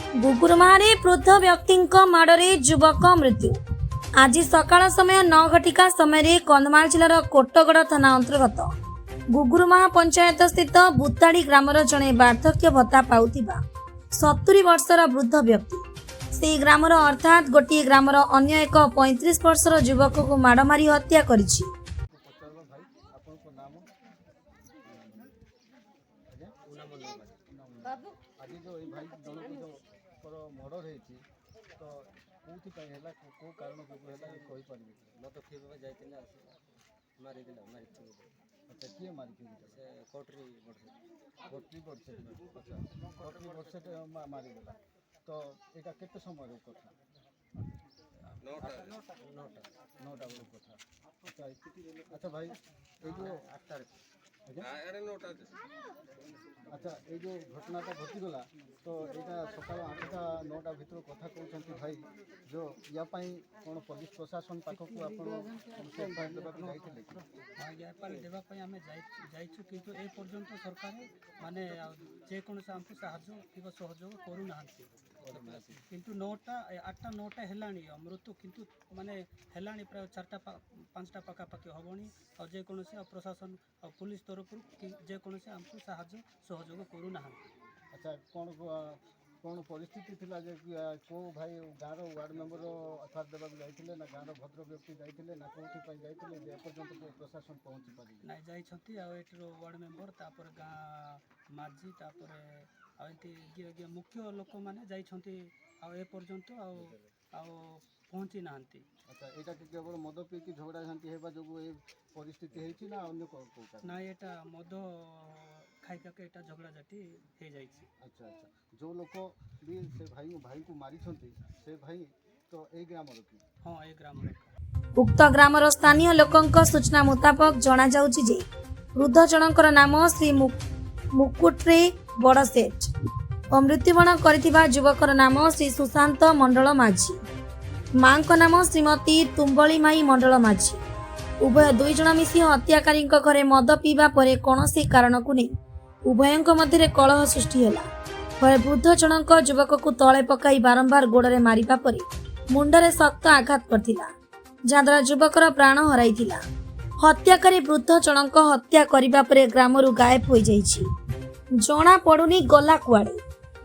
गुगुरमारे वृद्ध व्यक्ति माड़े युवक मृत्यु। आज सकाळ समय 9 घटिका समय कंधमाल जिलार कोटगड़ थाना अंतर्गत गुगुरमाह पंचायत स्थित बुताड़ी ग्रामर जड़े वार्धक्य भत्ता पाउथिबा 70 वर्षर वृद्ध व्यक्ति से ग्रामर अर्थात गोटे ग्रामर अन्य एक 35 वर्षर युवक को माड़ मारी हत्या करिछि। आज जो भाई मर्डर होती तो कौन कौ कारण कहीपर मत फिर जाइए मारी अच्छा किए मारिक कोटरी कोटरी बड़सेट मारिदेला तो यहाँ केते समय कथा 9टा बेलू कथा अच्छा भाई ये जो 8टा अच्छा ये जो घटनाटा घटीगला तो यहाँ सकाल 8टा 9टा भर कथा कहते भाई जो या कौन पुलिस प्रशासन पाखक देवाई आम जाइछु किंतु ए पर्यंत सरकार माने जेकोसी आमको साहाय्य सहयोग करूना किंतु 8टा 9टा हेलाणी मृत्यु किंतु माने हेलाणी प्राय 4टा 5टा पाखापाखि हेनी और जेकोसी प्रशासन और पुलिस तरफ जेकोसी आमको साहाय्य सहयोग करूना। अच्छा कौन कौन परिस्थिति थिला जे को भाई गाँव वार्ड मेंबर अथार देवा जाइए ना गाँव भद्र व्यक्ति जाइए ना कौन जाइए जे पर्यंत प्रशासन पहुँची पारि ना जाइए वार्ड मेंबर तापर गाँ माझी तापर आमती मुख्य लोक मैंने जाए पर्यंत पहुँची ना। अच्छा यहाँ केवल मद पीकी झगड़ा झांटी होगा जो ये परिस्थिति है ना अन्य ना ये मद खाइका के झगड़ा झाटी हो जाए। अच्छा अच्छा जो लोक भी से भाई को मारी से भाई तो ए ग्राम की हाँ ए ग्राम उक्त ग्रामर स्थानीय लोकंक सूचना मुताबक जना जाउछि जे वृद्ध जनकर नाम श्री मुकुट्रे बड़सेठ और मृत्युवरण करथिबा युवकर नाम श्री सुशांत मंडल माझी मां को नाम श्रीमती तुम्बली माई मंडल माझी। उभय दुई जन मिसी हत्याकारी घरे मद पीवा परे कौनसी कारण को नहीं उभयों मध्य कलह सृष्टि होला। पर वृद्ध जनक युवक को तले पकाई बारंबार गोड़े मारिबा परे मुंडरे शक्त आघात करथिला जहाद्वारा युवकर प्राण हराइथिला। हत्याकारी वृद्ध जनक हत्या करिबा परे ग्रामरु गायब हो जाइछि जना पड़ुनी गला कुआड़े।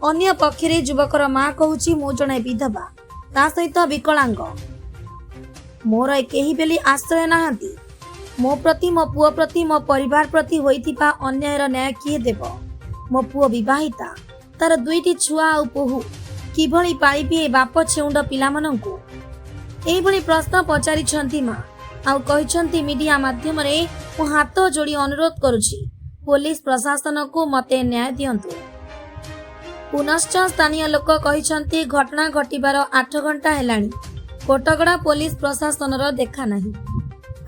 अन्य पक्षरे युवकर मां कहूछि मु जणे विधवा ता सहित विकलांग मोर केही बेली आश्रय नाहांती मो प्रति मो पुओ प्रति मो परिवार प्रति होइथिबा अन्यायर न्याय किए देव। मो पुओ विवाहिता तार 2टी छुआ आ पोहू किभली पाइबे बाप छेउंड पिलामानंकु एभली प्रश्न पचारिछंती मां आ कहिछंती मीडिया माध्यम रे मो हाथ जोड़ी अनुरोध करुछि पुलिस प्रशासन को मते न्याय दियंतु। पुनश्च स्थानीय लोक कहिछंती घटना घटिबार 8 घंटा हेलाणी कोटगड़ा पुलिस प्रशासन देखा नहीं।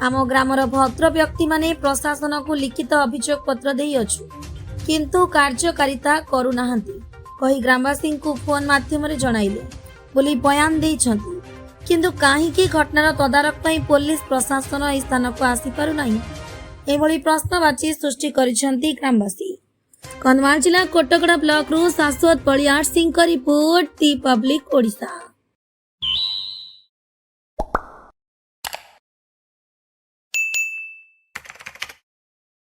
आम ग्रामर भद्र व्यक्ति माने प्रशासन को लिखित अभियोग पत्र देई अछु किंतु कार्यकारिता करूनाहांती कही ग्रामवासी को फोन माध्यम रे जणाइले बोली बयान देइछंती किंतु काहीकि घटनार तदारक पई पुलिस प्रशासन ए स्थान को आसी पारु नाही एभली प्रश्नवाची सृष्टि करिछंती ग्रामवासी। कंधमाल जिला कोटगड़ा ब्लॉक रु शाश्वत बलियार सिंह रिपोर्ट दी पब्लिक ओडिशा।